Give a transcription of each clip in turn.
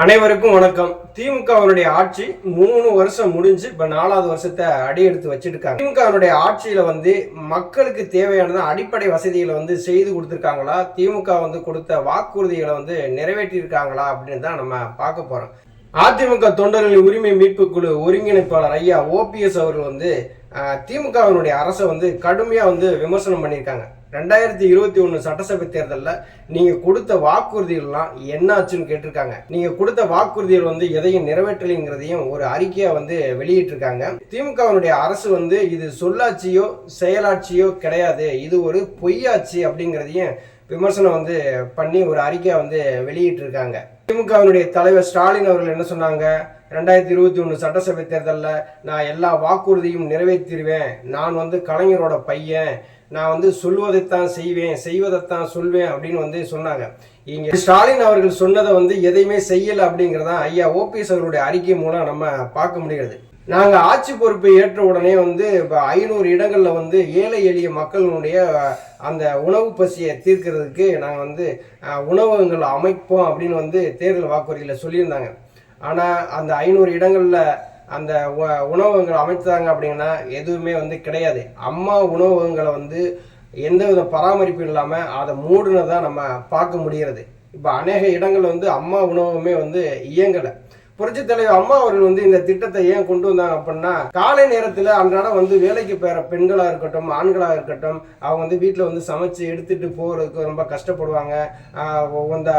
அனைவருக்கும் வணக்கம். திமுகவினுடைய ஆட்சி 3 வருஷம் முடிஞ்சு இப்ப 4வது வருஷத்தை அடி எடுத்து வச்சிருக்காங்க. திமுகவினுடைய ஆட்சியில மக்களுக்கு தேவையான அடிப்படை வசதிகளை செய்து கொடுத்துருக்காங்களா, திமுக கொடுத்த வாக்குறுதிகளை நிறைவேற்றி இருக்காங்களா அப்படின்னு தான் நம்ம பார்க்க போறோம். அதிமுக தொண்டர்களின் உரிமை மீட்பு குழு ஒருங்கிணைப்பாளர் ஐயா ஓபிஎஸ் அவர்கள் திமுகவினுடைய அரசை கடுமையா விமர்சனம் பண்ணியிருக்காங்க. 2021 சட்டசபை தேர்தலில் நீங்க கொடுத்த வாக்குறுதிகள்லாம் என்னாச்சுன்னு கேட்டிருக்காங்க. நீங்க கொடுத்த வாக்குறுதிகள் எதையும் நிறைவேற்றலைங்கிறதையும் ஒரு அறிக்கையா வெளியிட்டிருக்காங்க. திமுகவினுடைய அரசு இது சொல்லாட்சியோ செயலாட்சியோ கிடையாது, இது ஒரு பொய்யாட்சி அப்படிங்கிறதையும் விமர்சனம் பண்ணி ஒரு அறிக்கையா வெளியிட்டிருக்காங்க. திமுகவினுடைய தலைவர் ஸ்டாலின் அவர்கள் என்ன சொன்னாங்க? 2021 சட்டசபை தேர்தலில் நான் எல்லா வாக்குறுதியும் நிறைவேற்றிடுவேன், நான் கலைஞரோட பையன், நான் சொல்வதைத்தான் செய்வேன், செய்வதைத்தான் சொல்வேன் அப்படின்னு சொன்னாங்க. இங்க ஸ்டாலின் அவர்கள் சொன்னதை எதையுமே செய்யல அப்படிங்கிறதான் ஐயா ஓபிஎஸ் அவர்களுடைய அறிக்கை மூலம் நம்ம பார்க்க முடிகிறது. நாங்க ஆட்சி பொறுப்பை ஏற்ற உடனே இப்போ 500 இடங்கள்ல ஏழை எளிய மக்களுடைய அந்த உணவு பசியை தீர்க்கிறதுக்கு நாங்கள் உணவகங்கள் அமைப்போம் அப்படின்னு தேர்தல் வாக்குறுதியில் சொல்லியிருந்தாங்க. ஆனால் அந்த 500 இடங்கள்ல அந்த உணவகங்கள் அமைத்தாங்க அப்படின்னா எதுவுமே கிடையாது. அம்மா உணவகங்களை எந்தவித பராமரிப்பு இல்லாமல் அதை மூடுனதான் நம்ம பார்க்க முடிகிறது. இப்போ அநேக இடங்கள் அம்மா உணவகமே இயங்கலை. புரட்சி தலைவர் அம்மா அவர்கள் இந்த திட்டத்தை ஏன் கொண்டு வந்தாங்க அப்படின்னா, காலை நேரத்தில் அன்றாடம் வேலைக்கு போகிற பெண்களாக இருக்கட்டும் ஆண்களாக இருக்கட்டும், அவங்க வீட்டில் சமைச்சு எடுத்துட்டு போகிறதுக்கு ரொம்ப கஷ்டப்படுவாங்க. இந்த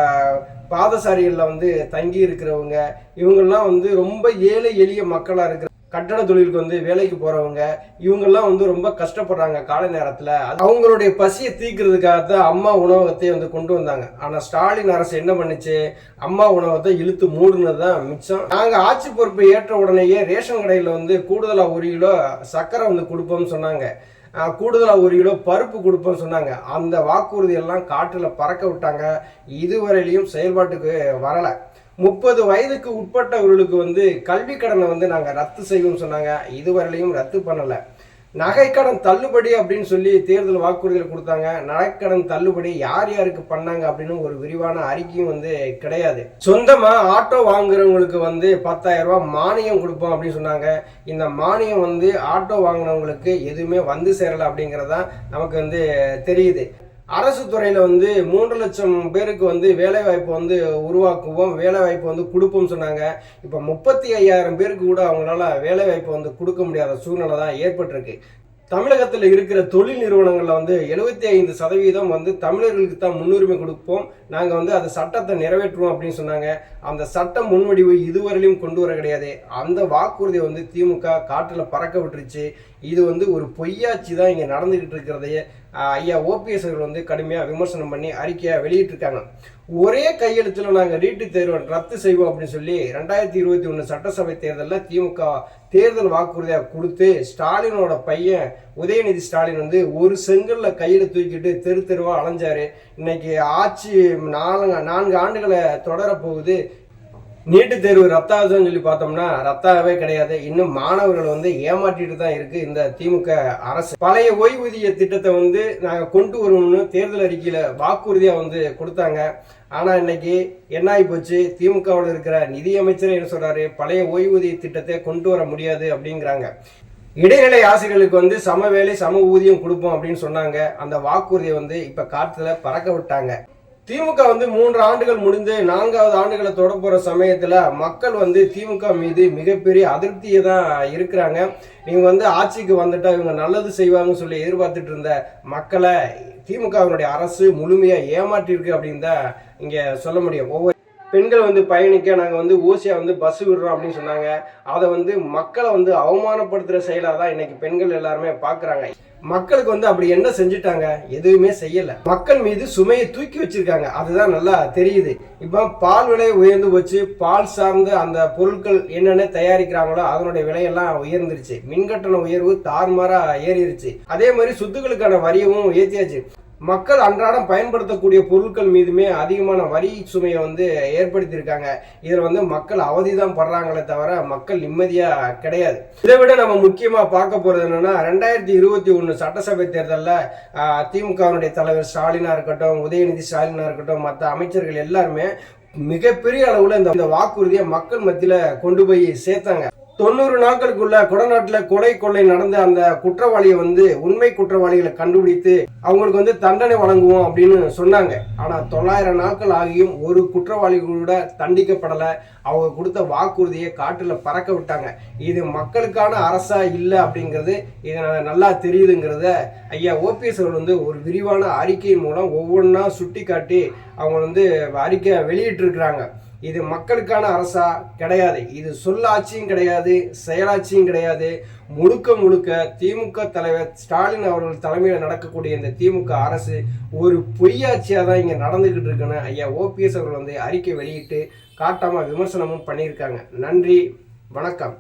பாதசாரிகளில் தங்கி இருக்கிறவங்க இவங்கெல்லாம் ரொம்ப ஏழை எளிய மக்களாக இருக்கிற கட்டட தொழிலுக்கு வேலைக்கு போறவங்க இவங்கெல்லாம் ரொம்ப கஷ்டப்படுறாங்க. காலை நேரத்துல அவங்களுடைய பசியை தீர்க்கிறதுக்காக அம்மா உணவகத்தை கொண்டு வந்தாங்க. ஆனா ஸ்டாலின் அரசு என்ன பண்ணுச்சு? அம்மா உணவகத்தை இழுத்து மூடுனதுதான் மிச்சம். நாங்க ஆட்சி பொறுப்பை ஏற்ற உடனேயே ரேஷன் கடையில கூடுதலா 1 கிலோ சர்க்கரை கொடுப்போம்னு சொன்னாங்க, கூடுதலா 1 கிலோ பருப்பு கொடுப்போம்னு சொன்னாங்க. அந்த வாக்குறுதி எல்லாம் காற்றுல பறக்க விட்டாங்க. இதுவரையிலையும் செயல்பாட்டுக்கு வரல. 30 வயதுக்கு உட்பட்டவர்களுக்கு கல்வி கடனை நாங்கள் ரத்து செய்வோம்னு சொன்னாங்க, இதுவரையிலையும் ரத்து பண்ணலை. நகைக்கடன் தள்ளுபடி அப்படின்னு சொல்லி தேர்தல் வாக்குறுதிகள் கொடுத்தாங்க. நகைக்கடன் தள்ளுபடி யார் யாருக்கு பண்ணாங்க அப்படின்னு ஒரு விரிவான அறிக்கையும் கிடையாது. சொந்தமா ஆட்டோ வாங்குறவங்களுக்கு 10,000 ரூபாய் மானியம் கொடுப்போம் அப்படின்னு சொன்னாங்க. இந்த மானியம் ஆட்டோ வாங்கினவங்களுக்கு எதுவுமே சேரல அப்படிங்கிறதா நமக்கு தெரியுது. அரசு துறையில 3 லட்சம் பேருக்கு வேலை வாய்ப்பு உருவாக்குவோம், வேலை வாய்ப்பு கொடுப்போம்னு சொன்னாங்க. இப்ப 35,000 பேருக்கு கூட அவங்களால வேலை வாய்ப்பு கொடுக்க முடியாத சூழ்நிலை தான் ஏற்பட்டிருக்கு. தமிழகத்தில் இருக்கிற தொழில் நிறுவனங்கள்ல 75% தமிழர்களுக்கு தான் முன்னுரிமை கொடுப்போம், நாங்கள் அந்த சட்டத்தை நிறைவேற்றுவோம் அப்படின்னு சொன்னாங்க. அந்த சட்ட முன்வடிவு இதுவரையிலும் கொண்டு வர கிடையாது. அந்த வாக்குறுதி திமுக காற்றுல பறக்க விட்டுருச்சு. இது ஒரு பொய்யாட்சி தான் இங்கே நடந்துகிட்டு இருக்கிறதையே ஐயா ஓபிஎஸ் அவர்கள் கடுமையாக விமர்சனம் பண்ணி அறிக்கையாக வெளியிட்டிருக்காங்க. ஒரே கையெழுத்தில் நாங்கள் நீட்டுத் தேர்வை ரத்து செய்வோம் அப்படின்னு சொல்லி 2021 சட்டசபை தேர்தலில் திமுக தேர்தல் வாக்குறுதியாக கொடுத்து ஸ்டாலினோட பையன் உதயநிதி ஸ்டாலின் ஒரு செங்கல்ல கையில் தூக்கிட்டு தெரு தெருவாக அலைஞ்சாரு. இன்னைக்கு ஆட்சி 4 ஆண்டுகளை தொடரப்போகுது. நீட்டுத் தேர்வு ரத்தாகுதுன்னு சொல்லி பார்த்தோம்னா ரத்தாகவே கிடையாது. இன்னும் மாணவர்கள் ஏமாற்றிட்டு தான் இருக்கு இந்த திமுக அரசு. பழைய ஓய்வூதிய திட்டத்தை நாங்கள் கொண்டு வருவோம்னு தேர்தல் அறிக்கையில வாக்குறுதியா கொடுத்தாங்க. ஆனா இன்னைக்கு என்ன ஆகி போச்சு? திமுகவில் இருக்கிற நிதியமைச்சர் என்ன சொல்றாரு? பழைய ஓய்வூதிய திட்டத்தை கொண்டு வர முடியாது அப்படிங்கிறாங்க. இடைநிலை ஆசிரியர்களுக்கு சம வேலை சம ஊதியம் கொடுப்போம் அப்படின்னு சொன்னாங்க. அந்த வாக்குறுதியை இப்ப காற்றுல பறக்க விட்டாங்க. திமுக 3 ஆண்டுகள் முடிந்து 4வது ஆண்டுகளை தொட போற சமயத்துல மக்கள் திமுக மீது மிகப்பெரிய அதிருப்தியை தான் இருக்கிறாங்க. இவங்க ஆட்சிக்கு வந்துட்டா இவங்க நல்லது செய்வாங்கன்னு சொல்லி எதிர்பார்த்துட்டு இருந்த மக்களை திமுகவினுடைய அரசு முழுமையா ஏமாற்றி இருக்கு அப்படின்னு தான் இங்க சொல்ல முடியும். ஒவ்வொரு பெண்கள் பயணிக்க நாங்கள் ஓசியா பஸ் விடுறோம் அப்படின்னு சொன்னாங்க. அதை மக்களை அவமானப்படுத்துகிற செயலாக தான் இன்னைக்கு பெண்கள் எல்லாருமே பார்க்குறாங்க. மக்களுக்கு அப்படி என்ன செஞ்சுட்டாங்க? எதுவுமே செய்யலை. மக்கள் மீது சுமையை தூக்கி வச்சிருக்காங்க, அதுதான் நல்லா தெரியுது. இப்போ பால் விலை உயர்ந்து போச்சு. பால் சார்ந்த அந்த பொருட்கள் என்னென்ன தயாரிக்கிறாங்களோ அதனுடைய விலையெல்லாம் உயர்ந்துருச்சு. மின்கட்டண உயர்வு தாறுமாறா ஏறிடுச்சு. அதே மாதிரி சொத்துக்களுக்கான வரியவும் ஏற்றியாச்சு. மக்கள் அன்றாடம் பயன்படுத்தக்கூடிய பொருட்கள் மீதுமே அதிகமான வரி சுமையை ஏற்படுத்தியிருக்காங்க. இதில் மக்கள் அவதிதான் படுறாங்களே தவிர மக்கள் நிம்மதியா கிடையாது. இதை விட நம்ம முக்கியமா பார்க்க போறது என்னன்னா, 2021 சட்டசபை தேர்தலில் திமுகவினுடைய தலைவர் ஸ்டாலினா இருக்கட்டும், உதயநிதி ஸ்டாலினா இருக்கட்டும், மற்ற அமைச்சர்கள் எல்லாருமே மிகப்பெரிய அளவுல இந்த வாக்குறுதியை மக்கள் மத்தியில கொண்டு போய் சேர்த்தாங்க. 90 நாட்களுக்குள்ள கொடநாட்டுல கொலை கொள்ளை நடந்த அந்த குற்றவாளியை உண்மை குற்றவாளிகளை கண்டுபிடித்து அவங்களுக்கு தண்டனை வழங்குவோம் அப்படின்னு சொன்னாங்க. ஆனா 900 நாட்கள் ஆகியும் ஒரு குற்றவாளி கூட தண்டிக்கப்படலை. அவங்க கொடுத்த வாக்குறுதியை காட்டுல பறக்க விட்டாங்க. இது மக்களுக்கான அரசா இல்லை அப்படிங்கிறது இது நல்லா தெரியுதுங்கிறத ஐயா ஓபிஎஸ் அவர்கள் ஒரு விரிவான அறிக்கையின் மூலம் ஒவ்வொன்றா சுட்டி காட்டி அவங்க அறிக்கை வெளியிட்டிருக்கிறாங்க. இது மக்களுக்கான அரசா கிடையாது. இது சொல்லாட்சியும் கிடையாது, செயலாட்சியும் கிடையாது. முழுக்க முழுக்க திமுக தலைவர் ஸ்டாலின் அவர்கள் தலைமையில் நடக்கக்கூடிய இந்த திமுக அரசு ஒரு பொய்யாட்சியாக தான் இங்கே நடந்துக்கிட்டு இருக்குன்னு ஐயா ஓபிஎஸ் அவர்கள் அறிக்கை வெளியிட்டு காட்டாமல் விமர்சனமும் பண்ணியிருக்காங்க. நன்றி, வணக்கம்.